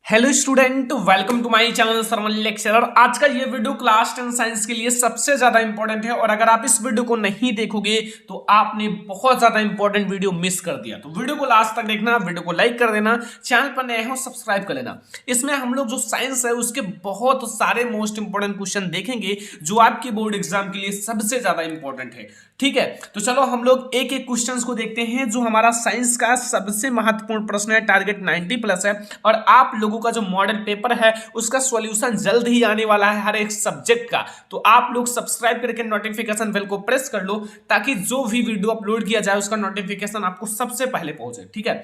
Hello student, welcome to my channel Sarman lecturer. आज का ये वीडियो क्लास 10 साइंस के लिए सबसे ज्यादा इंपॉर्टेंट है और अगर आप इस वीडियो को नहीं देखोगे तो आपने बहुत ज्यादा इंपॉर्टेंट वीडियो मिस कर दिया। तो वीडियो को लास्ट तक देखना, वीडियो को लाइक कर देना, चैनल पर नए हो सब्सक्राइब कर लेना। इसमें हम लोग जो साइंस है उसके बहुत सारे मोस्ट इंपॉर्टेंट क्वेश्चन देखेंगे जो आपकी बोर्ड एग्जाम के लिए सबसे ज्यादा इंपॉर्टेंट है। ठीक है, तो चलो हम लोग एक एक क्वेश्चंस को देखते हैं। जो हमारा साइंस का सबसे महत्वपूर्ण प्रश्न है, टारगेट 90+ है और आप लोगों का जो मॉडल पेपर है उसका सॉल्यूशन जल्द ही आने वाला है हर एक सब्जेक्ट का। तो आप लोग सब्सक्राइब करके नोटिफिकेशन बेल को प्रेस कर लो ताकि जो भी वीडियो अपलोड किया जाए उसका नोटिफिकेशन आपको सबसे पहले पहुंचे। ठीक है,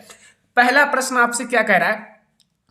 पहला प्रश्न आपसे क्या कह रहा है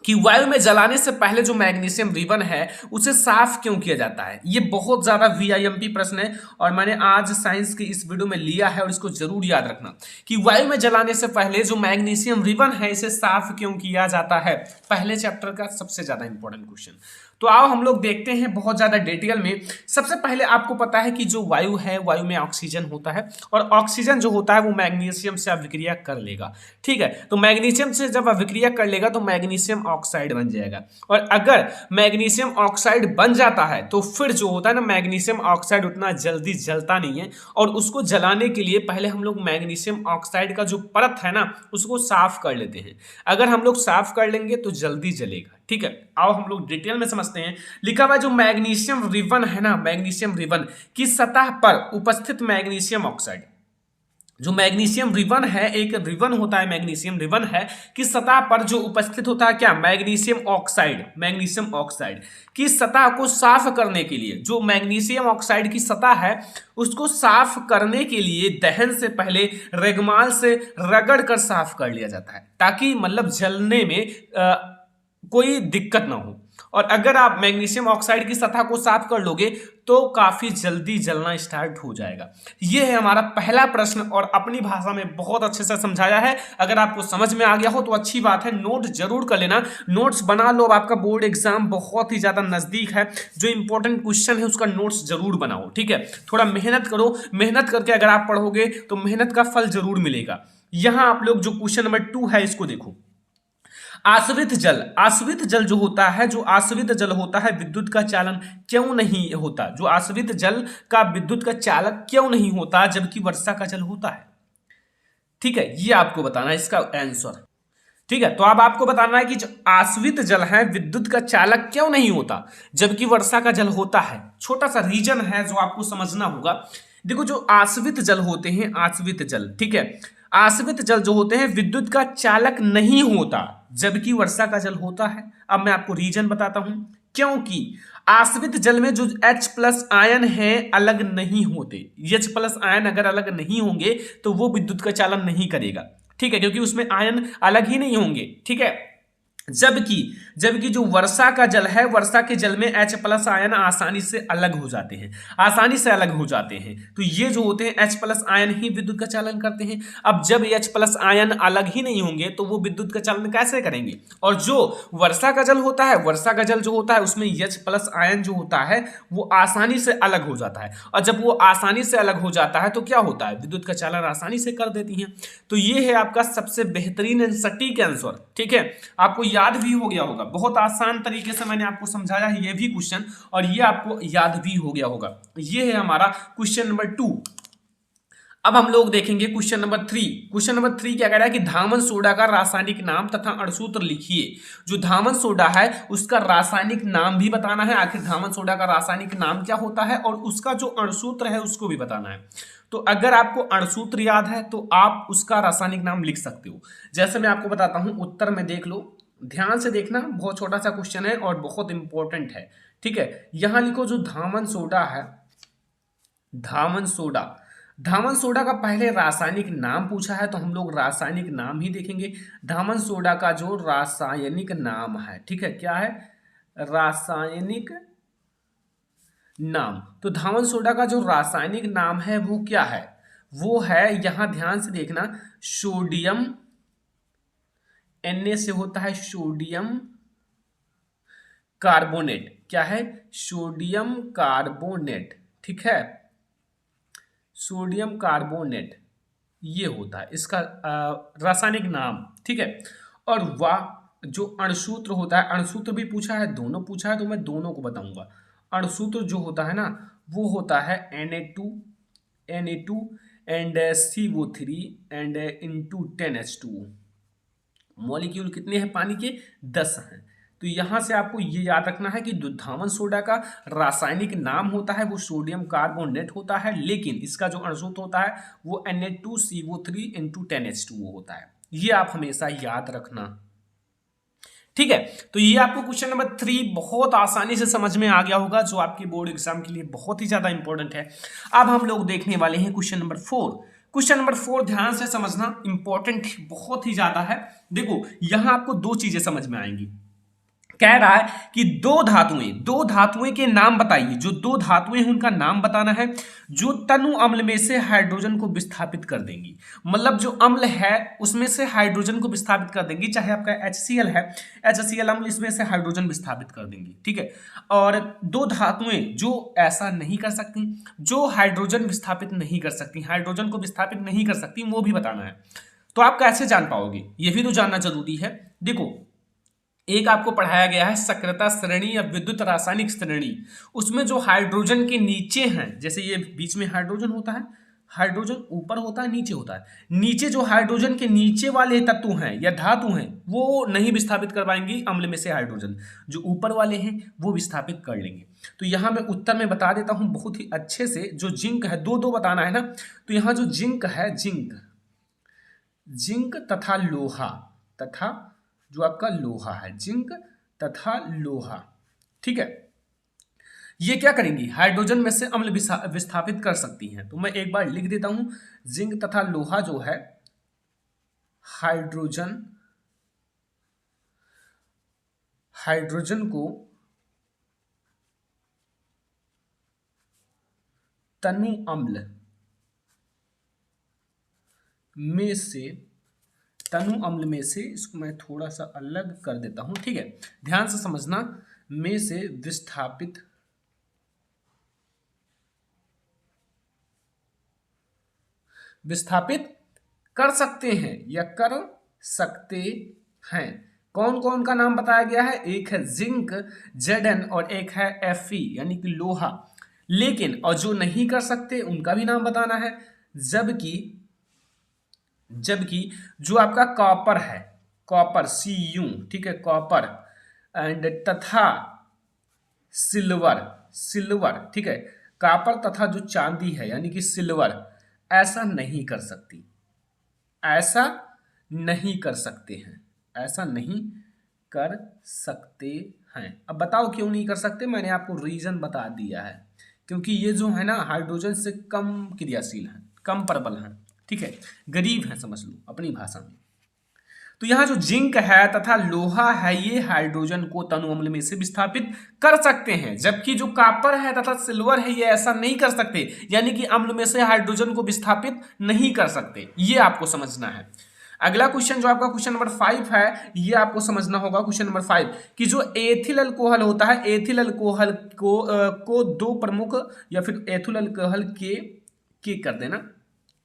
कि वायु में जलाने से पहले जो मैग्नीशियम रिबन है उसे साफ क्यों किया जाता है। ये बहुत ज्यादा वीआईएमपी प्रश्न है और मैंने आज साइंस की इस वीडियो में लिया है और इसको जरूर याद रखना कि वायु में जलाने से पहले जो मैग्नीशियम रिबन है इसे साफ क्यों किया जाता है। पहले चैप्टर का सबसे ज्यादा इंपॉर्टेंट क्वेश्चन। तो आओ हम लोग देखते हैं बहुत ज्यादा डिटेल में। सबसे पहले आपको पता है कि जो वायु है, वायु में ऑक्सीजन होता है और ऑक्सीजन जो होता है वो मैग्नीशियम से अभिक्रिया कर लेगा। ठीक है, तो मैग्नीशियम से जब अभिक्रिया कर लेगा तो मैग्नीशियम ऑक्साइड बन जाएगा और अगर मैग्नीशियम ऑक्साइड बन जाता है तो फिर जो होता है ना, मैग्नीशियम ऑक्साइड उतना जल्दी जलता नहीं है और उसको जलाने के लिए पहले हम लोग मैग्नीशियम ऑक्साइड का जो परत है ना उसको साफ कर लेते हैं। अगर हम लोग साफ कर लेंगे तो जल्दी जलेगा। ठीक है, आओ हम लोग डिटेल में समझते हैं। लिखा हुआ जो मैग्नीशियम रिबन है ना, मैग्नीशियम रिबन की सतह पर उपस्थित मैग्नीशियम ऑक्साइड, जो मैग्नीशियम रिबन है, एक रिबन होता है मैग्नीशियम रिबन है कि सतह पर जो उपस्थित होता है क्या, मैग्नीशियम ऑक्साइड। मैग्नीशियम ऑक्साइड की सतह को साफ करने के लिए, जो मैग्नीशियम ऑक्साइड की सतह है उसको साफ करने के लिए दहन से पहले रेगमाल से रगड़ कर साफ कर लिया जाता है ताकि मतलब जलने में कोई दिक्कत ना हो। और अगर आप मैग्नीशियम ऑक्साइड की सतह को साफ कर लोगे तो काफी जल्दी जलना स्टार्ट हो जाएगा। यह है हमारा पहला प्रश्न और अपनी भाषा में बहुत अच्छे से समझाया है। अगर आपको समझ में आ गया हो तो अच्छी बात है, नोट जरूर कर लेना, नोट्स बना लो। आपका बोर्ड एग्जाम बहुत ही ज्यादा नजदीक है, जो इंपॉर्टेंट क्वेश्चन है उसका नोट्स जरूर बनाओ। ठीक है, थोड़ा मेहनत करो, मेहनत करके अगर आप पढ़ोगे तो मेहनत का फल जरूर मिलेगा। यहां आप लोग जो क्वेश्चन नंबर 2 है इसको देखो। आश्रित जल, आश्रित जल जो होता है, जो आश्रित जल होता है विद्युत का चालन क्यों नहीं होता। जो आश्रित जल का विद्युत का चालक क्यों नहीं होता जबकि वर्षा का जल होता है। ठीक है, ये आपको बताना है इसका आंसर। ठीक है, तो अब आपको बताना है कि जो आश्रित जल है विद्युत का चालक क्यों नहीं होता जबकि वर्षा का जल होता है। छोटा सा रीजन है जो आपको समझना होगा। देखो, जो आश्रित जल होते हैं, आश्रित जल, ठीक है, आश्रित जल जो होते हैं विद्युत का चालक नहीं होता जबकि वर्षा का जल होता है। अब मैं आपको रीजन बताता हूं, क्योंकि आश्रित जल में जो H+ आयन है अलग नहीं होते। H+ आयन अगर अलग नहीं होंगे तो वो विद्युत का चालन नहीं करेगा। ठीक है, क्योंकि उसमें आयन अलग ही नहीं होंगे। ठीक है, जबकि जबकि जो वर्षा का जल है, वर्षा के जल में H+ आयन आसानी से अलग हो जाते हैं, आसानी से अलग हो जाते हैं। तो ये जो होते हैं H+ आयन ही विद्युत का चालन करते हैं। अब जब H+ आयन अलग ही नहीं होंगे तो वो विद्युत का चालन कैसे करेंगे। और जो वर्षा का जल होता है, वर्षा का जल जो होता है उसमें H+ आयन जो होता है वो आसानी से अलग हो जाता है और जब वो आसानी से अलग हो जाता है तो क्या होता है, विद्युत का चालन आसानी से कर देती हैं। तो ये है आपका सबसे बेहतरीन एंड सटीक आंसर। ठीक है, आपको याद भी हो गया होगा, बहुत आसान तरीके से मैंने आपको समझाया है ये भी क्वेश्चन और ये आपको याद भी हो गया होगा। ये है हमारा क्वेश्चन नंबर 2। अब हम लोग देखेंगे क्वेश्चन नंबर 3। क्वेश्चन नंबर 3 क्या कह रहा है कि धामन सोडा का रासायनिक नाम तथा अणुसूत्र लिखिए। जो धामन सोडा है उसका रासायनिक नाम भी बताना है, आखिर धामन सोडा का रासायनिक नाम क्या होता है और उसका जो अणुसूत्र है उसको भी बताना है। तो अगर आपको अणुसूत्र याद है तो आप उसका रासायनिक नाम लिख सकते हो। जैसे मैं आपको बताता हूं, उत्तर में देख लो, ध्यान से देखना, बहुत छोटा सा क्वेश्चन है और बहुत इंपॉर्टेंट है। ठीक है, यहां लिखो जो धामन सोडा है, धामन सोडा, धामन सोडा का पहले रासायनिक नाम पूछा है तो हम लोग रासायनिक नाम ही देखेंगे। धामन सोडा का जो रासायनिक नाम है, ठीक है, क्या है, रासायनिक नाम। तो धामन सोडा का जो रासायनिक नाम है वो क्या है, वो है, यहां ध्यान से देखना, सोडियम, Na से होता है सोडियम कार्बोनेट। क्या है, सोडियम कार्बोनेट। ठीक है, सोडियम कार्बोनेट ये होता है इसका रासायनिक नाम। ठीक है, और जो अणुसूत्र होता है, अणुसूत्र भी पूछा है, दोनों पूछा है, तो मैं दोनों को बताऊंगा। अणुसूत्र जो होता है ना, वो होता है Na2 and CO3 and into 10H2O। Molecule कितने हैं पानी के? 10 हैं। तो यहां से आपको ये याद रखना है कि दुधावन सोडा का रासायनिक नाम होता है वो सोडियम कार्बोनेट होता है, लेकिन इसका जो अणुसूत्र होता है वो Na2CO3 इंटू 10H2O होता है। ये आप हमेशा याद रखना, ठीक है। तो ये आपको क्वेश्चन नंबर 3 बहुत आसानी से समझ में आ गया होगा, जो आपके बोर्ड एग्जाम के लिए बहुत ही ज्यादा इंपॉर्टेंट है। अब हम लोग देखने वाले हैं क्वेश्चन नंबर 4। क्वेश्चन नंबर 4 ध्यान से समझना, इंपॉर्टेंट बहुत ही ज्यादा है। देखो यहां आपको दो चीजें समझ में आएंगी। कह रहा है कि दो धातुएं के नाम बताइए। जो दो धातुएं हैं उनका नाम बताना है जो तनु अम्ल में से हाइड्रोजन को विस्थापित कर देंगी। मतलब जो अम्ल है उसमें से हाइड्रोजन को विस्थापित कर देंगी, चाहे आपका HCl है, HCl अम्ल इसमें से हाइड्रोजन विस्थापित कर देंगी, ठीक है। और दो धातुएं जो ऐसा नहीं कर सकती, जो हाइड्रोजन विस्थापित नहीं कर सकती, हाइड्रोजन को विस्थापित नहीं कर सकती, वो भी बताना है। तो आप कैसे जान पाओगे, ये भी तो जानना जरूरी है। देखो एक आपको पढ़ाया गया है सक्रियता श्रेणी या विद्युत रासायनिक श्रेणी, उसमें जो हाइड्रोजन के नीचे हैं, जैसे ये बीच में हाइड्रोजन होता है, हाइड्रोजन ऊपर होता है नीचे होता है, नीचे जो हाइड्रोजन के नीचे वाले तत्व हैं या धातु हैं वो नहीं विस्थापित कर पाएंगी अम्ल में से हाइड्रोजन, जो ऊपर वाले हैं वो विस्थापित कर लेंगे। तो यहाँ मैं उत्तर में बता देता हूँ बहुत ही अच्छे से। जो जिंक है, दो बताना है ना, तो यहाँ जो जिंक है, जिंक तथा लोहा, तथा जो आपका लोहा है, जिंक तथा लोहा, ठीक है, ये क्या करेंगी, हाइड्रोजन में से अम्ल विस्थापित कर सकती हैं। तो मैं एक बार लिख देता हूं, जिंक तथा लोहा जो है हाइड्रोजन को तनु अम्ल में से इसको मैं थोड़ा सा अलग कर देता हूं, ठीक है, ध्यान से समझना, में से विस्थापित कर सकते हैं या कर सकते हैं। कौन कौन का नाम बताया गया है, एक है जिंक Zn और एक है Fe यानी कि लोहा। लेकिन और जो नहीं कर सकते उनका भी नाम बताना है, जबकि जो आपका कॉपर है, कॉपर Cu, ठीक है, कॉपर एंड तथा सिल्वर, ठीक है, कॉपर तथा जो चांदी है यानी कि सिल्वर, ऐसा नहीं कर सकती, ऐसा नहीं कर सकते हैं। अब बताओ क्यों नहीं कर सकते, मैंने आपको रीजन बता दिया है, क्योंकि ये जो है ना हाइड्रोजन से कम क्रियाशील है, कम प्रबल है, ठीक है, गरीब है, समझ लो अपनी भाषा में। तो यहाँ जो जिंक है तथा लोहा है ये हाइड्रोजन को तनु अम्ल में से विस्थापित कर सकते हैं, जबकि जो कॉपर है तथा सिल्वर है ये ऐसा नहीं कर सकते, यानी कि अम्ल में से हाइड्रोजन को विस्थापित नहीं कर सकते। ये आपको समझना है। अगला क्वेश्चन जो आपका क्वेश्चन नंबर 5 है, ये आपको समझना होगा क्वेश्चन नंबर 5 कि जो एथिल अल्कोहल होता है, एथिल अल्कोहल को दो प्रमुख या फिर एथिल अल्कोहल के कर देना,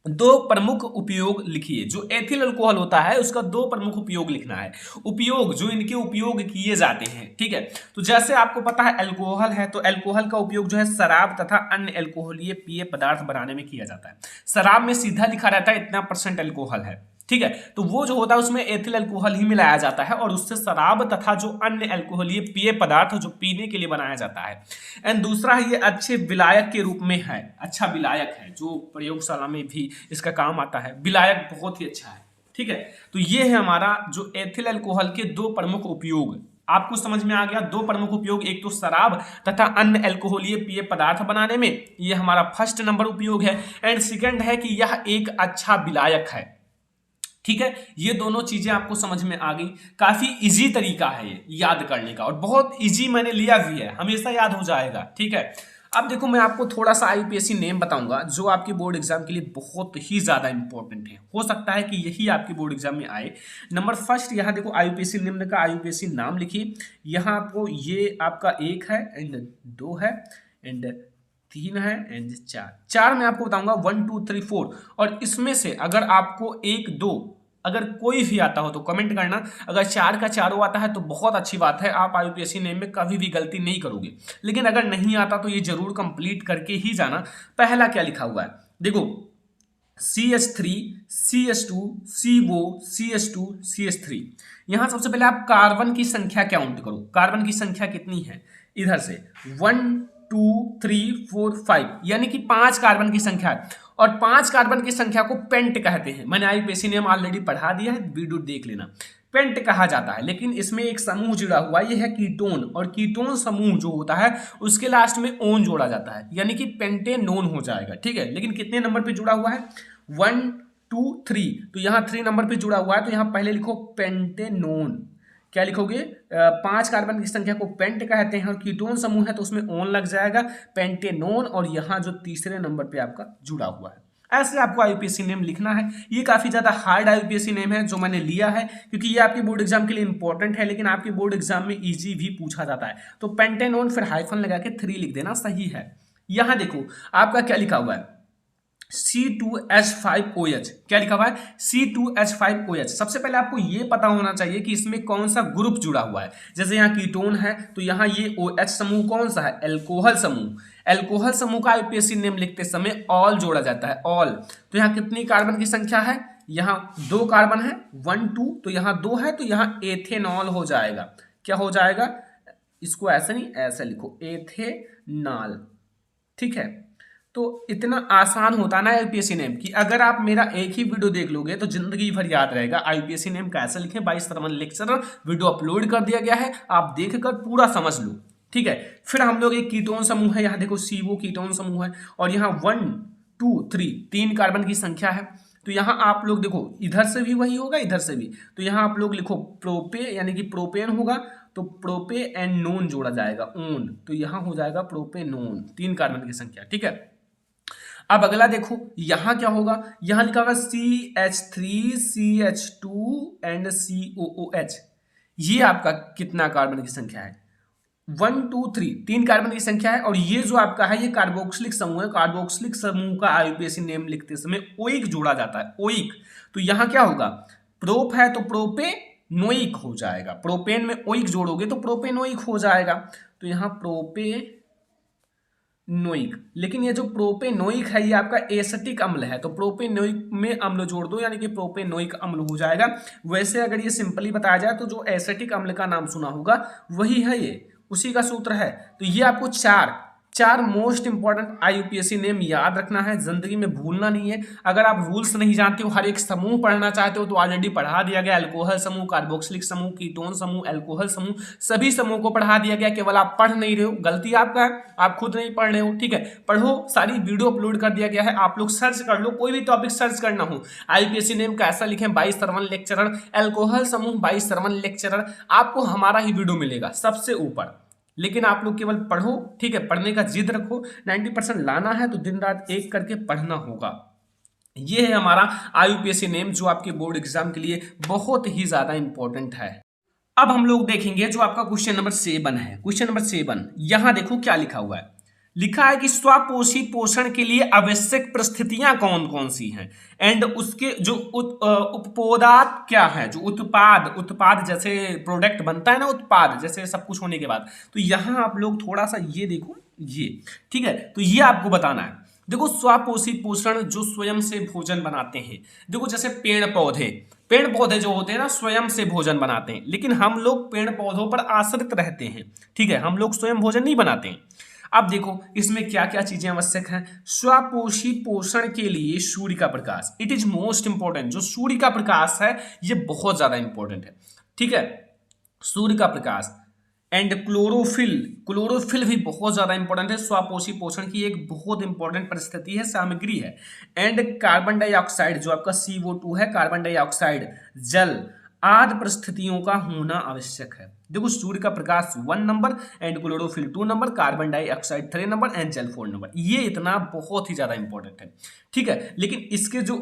दो प्रमुख उपयोग लिखिए। जो एथिल अल्कोहल होता है उसका दो प्रमुख उपयोग लिखना है, उपयोग जो इनके उपयोग किए जाते हैं, ठीक है। तो जैसे आपको पता है अल्कोहल है, तो अल्कोहल का उपयोग जो है शराब तथा अन्य अल्कोहलीय पेय पदार्थ बनाने में किया जाता है। शराब में सीधा लिखा रहता है इतना % अल्कोहल है, ठीक है, तो वो जो होता है उसमें एथिल अल्कोहल ही मिलाया जाता है और उससे शराब तथा जो अन्य अल्कोहलीय पेय पदार्थ जो पीने के लिए बनाया जाता है। एंड दूसरा ये अच्छे विलायक के रूप में है, अच्छा विलायक है जो प्रयोगशाला में भी इसका काम आता है, विलायक बहुत ही अच्छा है, ठीक है। तो ये है हमारा जो एथिल अल्कोहल के दो प्रमुख उपयोग, आपको समझ में आ गया, दो प्रमुख उपयोग, एक तो शराब तथा अन्य अल्कोहलीय पेय पदार्थ बनाने में, ये हमारा फर्स्ट नंबर उपयोग है। एंड सेकंड है कि यह एक अच्छा विलायक है, ठीक है। ये दोनों चीजें आपको समझ में आ गई, काफी इजी तरीका है ये याद करने का और बहुत इजी मैंने लिया भी है, हमेशा याद हो जाएगा, ठीक है। अब देखो मैं आपको थोड़ा सा IUPAC नेम बताऊंगा जो आपके बोर्ड एग्जाम के लिए बहुत ही ज्यादा इंपॉर्टेंट है, हो सकता है कि यही आपके बोर्ड एग्जाम में आए। नंबर फर्स्ट यहाँ देखो IUPAC निम्न का IUPAC नाम लिखिए। यहाँ आपको ये आपका 1 है एंड 2 है एंड 3 है एंड 4 मैं आपको बताऊंगा 1 2 3 4, और इसमें से अगर आपको 1 2 अगर कोई भी आता हो तो कमेंट करना। अगर 4 का चारों आता है तो बहुत अच्छी बात है, आप IUPAC नेम में कभी भी गलती नहीं करोगे। लेकिन अगर नहीं आता तो ये जरूर कंप्लीट करके ही जाना। पहला क्या लिखा हुआ है देखो, CH3 CH2 CO CH2 CH3। यहां सबसे पहले आप कार्बन की संख्या काउंट करो, कार्बन की संख्या कितनी है, इधर से 1 2 3 4 5, यानी कि 5 कार्बन की संख्या है। और 5 कार्बन की संख्या को पेंट कहते हैं। मैंने IUPAC नेम ऑलरेडी पढ़ा दिया है, वीडियो देख लेना। पेंट कहा जाता है, लेकिन इसमें एक समूह जुड़ा हुआ है, ये है कीटोन। और कीटोन समूह जो होता है उसके लास्ट में ओन जोड़ा जाता है, यानी कि पेंटेनोन हो जाएगा। ठीक है, लेकिन कितने नंबर पे जुड़ा हुआ है, 1 2 3, तो यहाँ 3 नंबर पे जुड़ा हुआ है, तो यहाँ पहले लिखो पेंटेनोन। क्या लिखोगे, 5 कार्बन की संख्या को पेंट कहते हैं और कीटोन समूह है तो उसमें ओन लग जाएगा, पेंटेनोन। और यहाँ जो तीसरे नंबर पे आपका जुड़ा हुआ है। ऐसे आपको IUPAC नेम लिखना है। ये काफी ज्यादा हार्ड IUPAC नेम है जो मैंने लिया है, क्योंकि ये आपके बोर्ड एग्जाम के लिए इंपॉर्टेंट है, लेकिन आपके बोर्ड एग्जाम में इजी भी पूछा जाता है। तो पेंटेनोन फिर हाइफन लगा के 3 लिख देना, सही है। यहां देखो आपका क्या लिखा हुआ है, C2H5OH। क्या लिखा हुआ है, C2H5OH। सबसे पहले आपको ये पता होना चाहिए कि इसमें कौन सा ग्रुप जुड़ा हुआ है। जैसे यहाँ कीटोन है तो यहाँ ये OH समूह कौन सा है, एल्कोहल समूह। एल्कोहल समूह का IUPAC नेम लिखते समय ऑल जोड़ा जाता है, ऑल। तो यहाँ कितनी कार्बन की संख्या है, यहाँ 2 कार्बन है, 1 2, तो यहाँ 2 है, तो यहाँ एथेनॉल हो जाएगा। क्या हो जाएगा, इसको ऐसा नहीं ऐसा लिखो, एथेनॉल। ठीक है, तो इतना आसान होता है ना IUPAC नेम कि अगर आप मेरा एक ही वीडियो देख लोगे तो जिंदगी भर याद रहेगा। IUPAC नेम कैसे लिखें by Sarvan lecturer, video upload कर दिया गया है, आप देखकर पूरा समझ लो। ठीक है, फिर हम लोग एक कीटोन समूह है, यहाँ देखो CO कीटोन समूह है, और यहाँ 1 2 3 3 कार्बन की संख्या है। तो यहाँ आप लोग देखो इधर से भी वही होगा, इधर से भी, तो यहाँ आप लोग लिखो प्रोपे, यानी कि प्रोपेन होगा, तो प्रोपे एंड नोन जोड़ा जाएगा, ओन, तो यहाँ हो जाएगा प्रोपेनोन, 3 कार्बन की संख्या। ठीक है, अब अगला देखो यहां क्या होगा, यहां लिखा होगा CH3 CH2 एंड COOH। ये आपका कितना कार्बन की संख्या है, 1 2 3, 3 कार्बन की संख्या है। और ये जो आपका है ये कार्बोक्सिलिक समूह है। कार्बोक्सिलिक समूह का IUPAC नेम लिखते समय ओइक जोड़ा जाता है, ओइक। तो यहां क्या होगा, प्रोप है तो प्रोपेनोइक हो जाएगा, प्रोपेन में ओइक जोड़ोगे तो प्रोपेनोइक हो जाएगा। तो यहाँ प्रोपे नोइक, लेकिन ये जो प्रोपेनोइक है ये आपका एसिटिक अम्ल है, तो प्रोपेनोइक में अम्ल जोड़ दो, यानी कि प्रोपेनोइक अम्ल हो जाएगा। वैसे अगर ये सिंपली बताया जाए तो जो एसिटिक अम्ल का नाम सुना होगा वही है ये, उसी का सूत्र है। तो ये आपको चार मोस्ट इंपॉर्टेंट IUPAC नेम याद रखना है, जिंदगी में भूलना नहीं है। अगर आप रूल्स नहीं जानते हो, हर एक समूह पढ़ना चाहते हो तो ऑलरेडी पढ़ा दिया गया, अल्कोहल समूह, कार्बोक्सिलिक समूह, कीटोन समूह, अल्कोहल समूह, सभी समूह को पढ़ा दिया गया। केवल आप पढ़ नहीं रहे हो, गलती आपका है, आप खुद नहीं पढ़ रहे हो। ठीक है, पढ़ो, सारी वीडियो अपलोड कर दिया गया है, आप लोग सर्च कर लो, कोई भी टॉपिक सर्च करना हो, IUPAC नेम कैसा लिखें बाय सरवन लेक्चरर, अल्कोहल समूह बाय सरवन लेक्चरर, आपको हमारा ही वीडियो मिलेगा सबसे ऊपर। लेकिन आप लोग केवल पढ़ो, ठीक है, पढ़ने का जिद रखो, 90% लाना है तो दिन रात एक करके पढ़ना होगा। ये है हमारा IUPAC नेम जो आपके बोर्ड एग्जाम के लिए बहुत ही ज्यादा इंपॉर्टेंट है। अब हम लोग देखेंगे जो आपका क्वेश्चन नंबर 7 है। क्वेश्चन नंबर 7 यहां देखो क्या लिखा हुआ है, लिखा है कि स्वपोषी पोषण के लिए आवश्यक परिस्थितियां कौन कौन सी हैं, एंड उसके जो उत्पाद क्या है, जो उत्पाद जैसे प्रोडक्ट बनता है ना, उत्पाद जैसे सब कुछ होने के बाद। तो यहां आप लोग थोड़ा सा ये देखो, ये ठीक है, तो ये आपको बताना है। देखो स्वपोषी पोषण जो स्वयं से भोजन बनाते हैं, देखो जैसे पेड़ पौधे जो होते हैं ना स्वयं से भोजन बनाते हैं, लेकिन हम लोग पेड़ पौधों पर आश्रित रहते हैं। ठीक है, हम लोग स्वयं भोजन नहीं बनाते हैं। अब देखो इसमें क्या क्या चीजें आवश्यक हैं। स्वपोषी पोषण के लिए सूर्य का प्रकाश, इट इज मोस्ट इंपॉर्टेंट। जो सूर्य का प्रकाश है ये बहुत ज्यादा इंपॉर्टेंट है। ठीक है, सूर्य का प्रकाश एंड क्लोरोफिल भी बहुत ज्यादा इंपॉर्टेंट है। स्वपोषी पोषण की एक बहुत इंपॉर्टेंट परिस्थिति है, सामग्री है। एंड कार्बन डाइऑक्साइड जो आपका CO2 है, कार्बन डाइऑक्साइड, जल आदि परिस्थितियों का होना आवश्यक है। देखो सूर्य का प्रकाश 1 number and chlorophyll 2 number, carbon dioxide 3 number and जल 4 नंबर। ये इतना बहुत ही ज्यादा इंपॉर्टेंट है। ठीक है, लेकिन इसके जो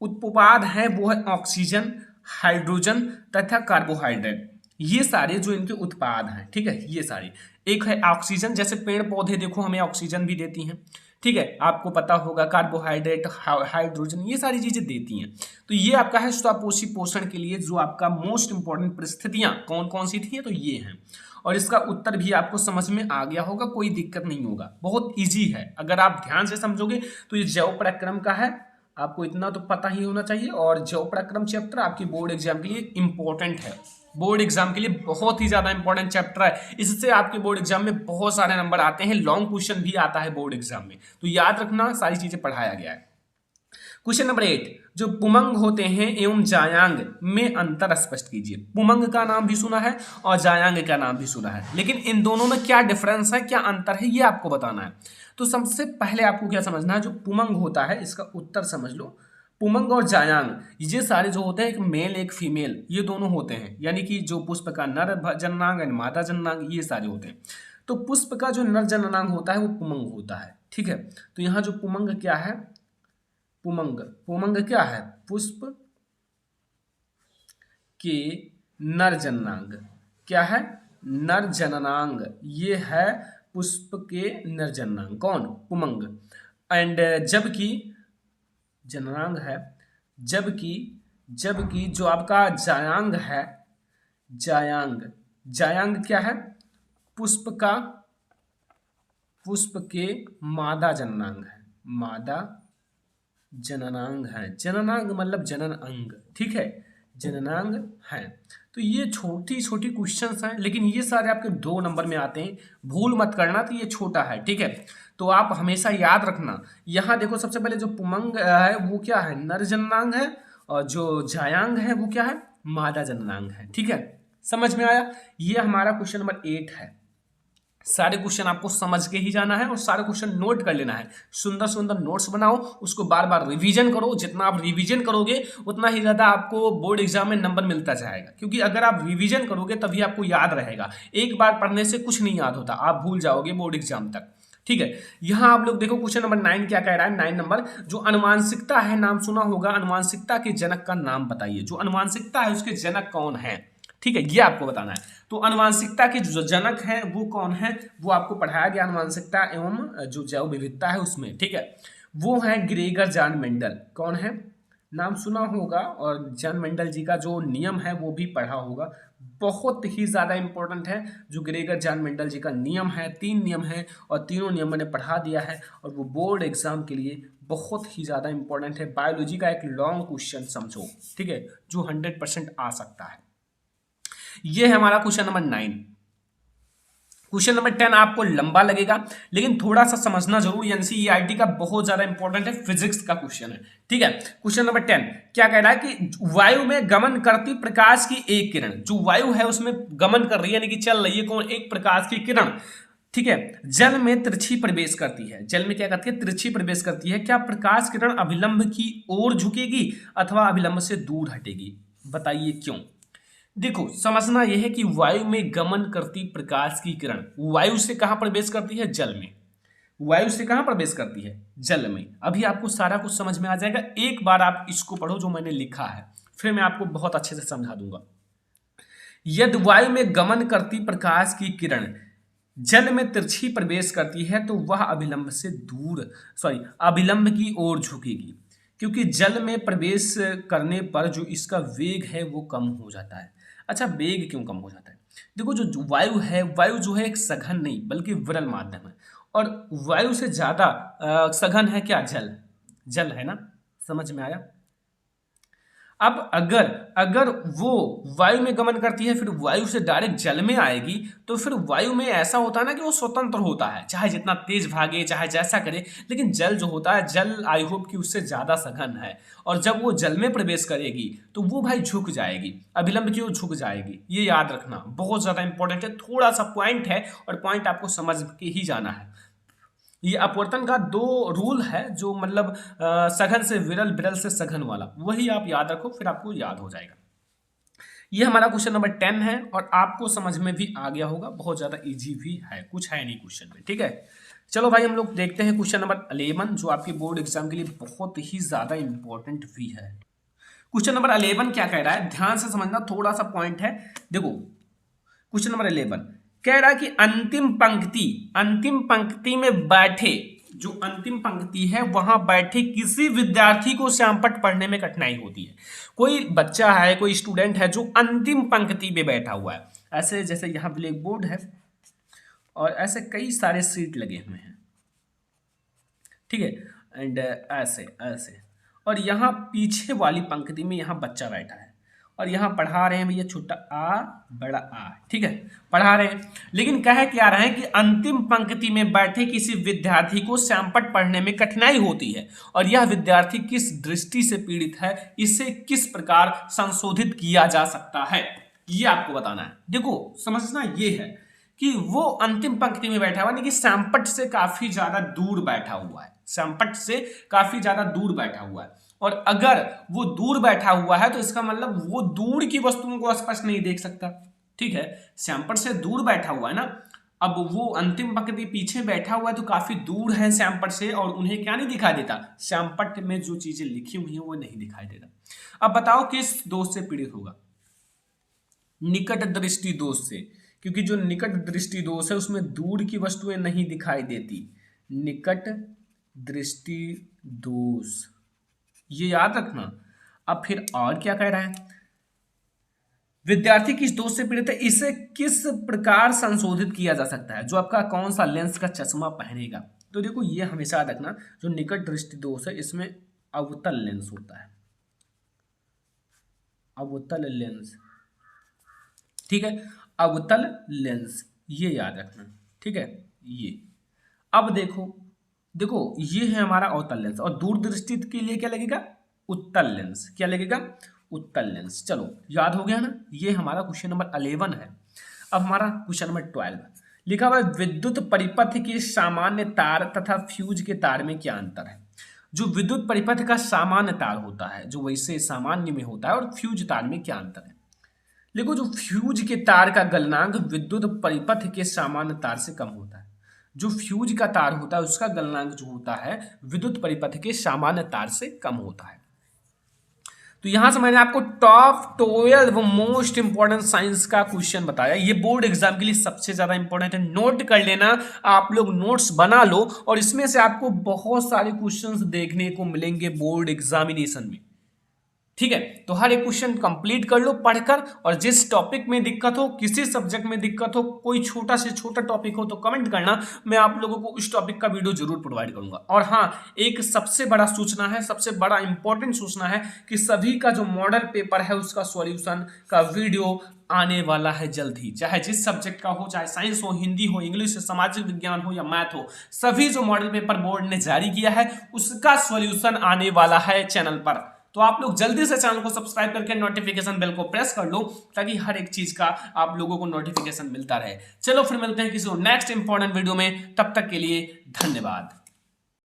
उत्पाद है वो है ऑक्सीजन, हाइड्रोजन तथा कार्बोहाइड्रेट। ये सारे जो इनके उत्पाद हैं, ठीक है, ये सारे। एक है ऑक्सीजन, जैसे पेड़ पौधे देखो हमें ऑक्सीजन भी देती हैं। ठीक है, आपको पता होगा कार्बोहाइड्रेट, हाइड्रोजन, ये सारी चीजें देती हैं। तो ये आपका है श्वापोषी पोषण के लिए जो आपका मोस्ट इंपॉर्टेंट परिस्थितियां कौन कौन सी थी, तो ये हैं। और इसका उत्तर भी आपको समझ में आ गया होगा, कोई दिक्कत नहीं होगा, बहुत इजी है। अगर आप ध्यान से समझोगे तो ये जैव पराक्रम का है, आपको इतना तो पता ही होना चाहिए। और जैव पराक्रम चैप्टर आपकी बोर्ड एग्जाम के लिए इंपॉर्टेंट है, बोर्ड एग्जाम के लिए बहुत ही ज्यादा इंपॉर्टेंट चैप्टर है। इससे आपके बोर्ड एग्जाम में बहुत सारे नंबर आते हैं, लॉन्ग क्वेश्चन भी आता है बोर्ड एग्जाम में, तो याद रखना सारी चीजें पढ़ाया गया है। क्वेश्चन नंबर 8, जो पुमंग होते हैं एवं जायांग में अंतर स्पष्ट कीजिए। पुमंग का नाम भी सुना है और जायांग का नाम भी सुना है, लेकिन इन दोनों में क्या डिफरेंस है, क्या अंतर है, ये आपको बताना है। तो सबसे पहले आपको क्या समझना है, जो पुमंग होता है इसका उत्तर समझ लो। पुमंग और जायांग ये सारे जो होते हैं, एक मेल एक फीमेल, ये दोनों होते हैं, यानी कि जो पुष्प का नर जननांग एंड मादा जननांग ये सारे होते हैं। तो पुष्प का जो नर जननांग होता है वो पुमंग होता है, ठीक है। तो यहाँ जो पुमंग क्या है, पुमंग क्या है, पुष्प के नर जननांग, क्या है, नर जननांग, ये है पुष्प के नर जननांग, कौन, पुमंग। एंड जबकि जननांग है, जबकि जो आपका जायांग है, जायांग क्या है, पुष्प के मादा जननांग है, मादा जननांग है, जननांग मतलब जनन अंग, ठीक है, जननांग है। तो ये छोटी छोटी क्वेश्चंस हैं, लेकिन ये सारे आपके 2 नंबर में आते हैं, भूल मत करना। तो ये छोटा है, ठीक है, तो आप हमेशा याद रखना। यहाँ देखो सबसे पहले जो पुमंग है वो क्या है, नर जननांग है, और जो जायांग है वो क्या है, मादा जननांग है, ठीक है, समझ में आया। ये हमारा क्वेश्चन नंबर 8 है। सारे क्वेश्चन आपको समझ के ही जाना है और सारे क्वेश्चन नोट कर लेना है, सुंदर सुंदर नोट्स बनाओ, उसको बार बार रिवीजन करो। जितना आप रिवीजन करोगे उतना ही ज़्यादा आपको बोर्ड एग्जाम में नंबर मिलता जाएगा, क्योंकि अगर आप रिवीजन करोगे तभी आपको याद रहेगा। एक बार पढ़ने से कुछ नहीं याद होता, आप भूल जाओगे बोर्ड एग्जाम तक, ठीक है। यहाँ आप लोग देखो क्वेश्चन नंबर 9 क्या कह रहा है, 9 नंबर, जो अनुवांशिकता है, नाम सुना होगा, अनुवांशिकता के जनक का नाम बताइए। जो अनुवांशिकता है उसके जनक कौन है, ठीक है, ये आपको बताना है। तो अनुवांशिकता के जो जनक हैं वो कौन है, वो आपको पढ़ाया गया अनुवांशिकता एवं जो जैव विविधता है उसमें, ठीक है। वो है ग्रेगर जॉन मेंडल, कौन है, नाम सुना होगा, और जॉन मेंडल जी का जो नियम है वो भी पढ़ा होगा, बहुत ही ज़्यादा इंपॉर्टेंट है। जो ग्रेगर जॉन मेंडल जी का नियम है, 3 नियम है, और तीनों नियम मैंने पढ़ा दिया है, और वो बोर्ड एग्जाम के लिए बहुत ही ज़्यादा इंपॉर्टेंट है। बायोलॉजी का एक लॉन्ग क्वेश्चन समझो, ठीक है, जो 100% आ सकता है। ये है हमारा क्वेश्चन नंबर 9। क्वेश्चन नंबर 10 आपको लंबा लगेगा, लेकिन थोड़ा सा समझना जरूर, एनसीईआरटी का बहुत ज्यादा इंपॉर्टेंट है, फिजिक्स का क्वेश्चन है, ठीक है। क्वेश्चन नंबर 10 क्या कह रहा है कि वायु में गमन करती प्रकाश की एक किरण, जो वायु है उसमें गमन कर रही है, यानी कि चल रही है, कौन, एक प्रकाश की किरण, ठीक है, जल में तिरछी प्रवेश करती है। जल में क्या करती है, तिरछी प्रवेश करती है। क्या प्रकाश किरण अभिलंब की ओर झुकेगी अथवा अभिलंब से दूर हटेगी, बताइए क्यों। देखो समझना यह है कि वायु में गमन करती प्रकाश की किरण वायु से कहां प्रवेश करती है, जल में। वायु से कहां प्रवेश करती है, जल में। अभी आपको सारा कुछ समझ में आ जाएगा, एक बार आप इसको पढ़ो जो मैंने लिखा है, फिर मैं आपको बहुत अच्छे से समझा दूंगा। यदि वायु में गमन करती प्रकाश की किरण जल में तिरछी प्रवेश करती है तो वह अभिलंब से दूर, अभिलंब की ओर झुकेगी, क्योंकि जल में प्रवेश करने पर जो इसका वेग है वो कम हो जाता है। अच्छा, वेग क्यों कम हो जाता है, देखो जो वायु है, वायु जो है एक सघन नहीं बल्कि विरल माध्यम है, और वायु से ज्यादा सघन है क्या, जल है ना, समझ में आया। अब अगर वो वायु में गमन करती है फिर वायु से डायरेक्ट जल में आएगी, तो फिर वायु में ऐसा होता है ना कि वो स्वतंत्र होता है, चाहे जितना तेज भागे चाहे जैसा करे, लेकिन जल जो होता है, जल आई होप कि उससे ज्यादा सघन है, और जब वो जल में प्रवेश करेगी तो वो भाई झुक जाएगी, अभिलंब की ओर झुक जाएगी। ये याद रखना, बहुत ज्यादा इंपॉर्टेंट है, थोड़ा सा पॉइंट है और पॉइंट आपको समझ के ही जाना है। ये अपवर्तन का 2 रूल है, जो मतलब सघन से विरल, विरल से सघन वाला, वही आप याद रखो, फिर आपको याद हो जाएगा। ये हमारा क्वेश्चन नंबर 10 है, और आपको समझ में भी आ गया होगा, बहुत ज्यादा इजी भी है, कुछ है नहीं क्वेश्चन में, ठीक है। चलो भाई हम लोग देखते हैं क्वेश्चन नंबर 11, जो आपके बोर्ड एग्जाम के लिए बहुत ही ज्यादा इंपॉर्टेंट भी है। क्वेश्चन नंबर 11 क्या कह रहा है, ध्यान से समझना, थोड़ा सा पॉइंट है। देखो क्वेश्चन नंबर 11 कह रहा है कि अंतिम पंक्ति में बैठे, जो अंतिम पंक्ति है वहां बैठे किसी विद्यार्थी को श्यामपट्ट पढ़ने में कठिनाई होती है। कोई बच्चा है, कोई स्टूडेंट है जो अंतिम पंक्ति में बैठा हुआ है, ऐसे जैसे यहाँ ब्लैक बोर्ड है और ऐसे कई सारे सीट लगे हुए हैं, ठीक है, एंड ऐसे ऐसे, और यहाँ पीछे वाली पंक्ति में यहाँ बच्चा बैठा है और यहाँ पढ़ा रहे हैं भैया छोटा आ बड़ा आ, ठीक है, पढ़ा रहे हैं। लेकिन कह क्या रहे हैं कि अंतिम पंक्ति में बैठे किसी विद्यार्थी को श्यामपट्ट पढ़ने में कठिनाई होती है और यह विद्यार्थी किस दृष्टि से पीड़ित है, इसे किस प्रकार संशोधित किया जा सकता है, ये आपको बताना है। देखो समझना ये है कि वो अंतिम पंक्ति में बैठा हुआ यानी कि श्यामपट्ट से काफी ज्यादा दूर बैठा हुआ है, श्यामपट्ट से काफी ज्यादा दूर बैठा हुआ है, और अगर वो दूर बैठा हुआ है तो इसका मतलब वो दूर की वस्तुओं को स्पष्ट नहीं देख सकता, ठीक है, श्यामपट्ट से दूर बैठा हुआ है ना। अब वो अंतिम पंक्ति पीछे बैठा हुआ है तो काफी दूर है श्यामपट्ट से और उन्हें क्या नहीं दिखाई देता, श्यामपट्ट में जो चीजें लिखी हुई हैं वो नहीं दिखाई देता। अब बताओ किस दोष से पीड़ित होगा, निकट दृष्टि दोष से, क्योंकि जो निकट दृष्टि दोष है उसमें दूर की वस्तुएं नहीं दिखाई देती, निकट दृष्टि दोष, ये याद रखना। अब फिर और क्या कह रहा है, विद्यार्थी किस दोष से पीड़ित है, इसे किस प्रकार संशोधित किया जा सकता है, जो आपका कौन सा लेंस का चश्मा पहनेगा। तो देखो ये हमेशा याद रखना, जो निकट दृष्टि दोष है इसमें अवतल लेंस होता है, अवतल लेंस, ठीक है, अवतल लेंस, ये याद रखना, ठीक है, ये। अब देखो देखो ये है हमारा अवतल लेंस और दूरदृष्टि के लिए क्या लगेगा, उत्तल लेंस, क्या लगेगा, उत्तल लेंस। चलो याद हो गया ना, ये हमारा क्वेश्चन नंबर 11 है। अब हमारा क्वेश्चन नंबर 12 लिखा हुआ है, विद्युत परिपथ के सामान्य तार तथा फ्यूज के तार में क्या अंतर है। जो विद्युत परिपथ का सामान्य तार होता है जो वैसे सामान्य में होता है और फ्यूज तार में क्या अंतर है। देखो जो फ्यूज के तार का गलनांक विद्युत परिपथ के सामान्य तार से कम होता है, जो फ्यूज का तार होता है उसका गलनांक जो होता है विद्युत परिपथ के सामान्य तार से कम होता है। तो यहां से मैंने आपको टॉप 12 मोस्ट इंपॉर्टेंट साइंस का क्वेश्चन बताया, ये बोर्ड एग्जाम के लिए सबसे ज्यादा इंपॉर्टेंट है, नोट कर लेना, आप लोग नोट्स बना लो और इसमें से आपको बहुत सारे क्वेश्चंस देखने को मिलेंगे बोर्ड एग्जामिनेशन में, ठीक है। तो हर एक क्वेश्चन कंप्लीट कर लो पढ़कर, और जिस टॉपिक में दिक्कत हो, किसी सब्जेक्ट में दिक्कत हो, कोई छोटा से छोटा टॉपिक हो तो कमेंट करना, मैं आप लोगों को उस टॉपिक का वीडियो जरूर प्रोवाइड करूंगा। और हाँ, एक सबसे बड़ा सूचना है, सबसे बड़ा इंपॉर्टेंट सूचना है कि सभी का जो मॉडल पेपर है उसका सॉल्यूशन का वीडियो आने वाला है जल्द ही, चाहे जिस सब्जेक्ट का हो, चाहे साइंस हो, हिंदी हो, इंग्लिश हो, सामाजिक विज्ञान हो या मैथ हो, सभी जो मॉडल पेपर बोर्ड ने जारी किया है उसका सॉल्यूशन आने वाला है चैनल पर। तो आप लोग जल्दी से चैनल को सब्सक्राइब करके नोटिफिकेशन बेल को प्रेस कर लो ताकि हर एक चीज का आप लोगों को नोटिफिकेशन मिलता रहे। चलो फिर मिलते हैं किसी नेक्स्ट इंपॉर्टेंट वीडियो में, तब तक के लिए धन्यवाद।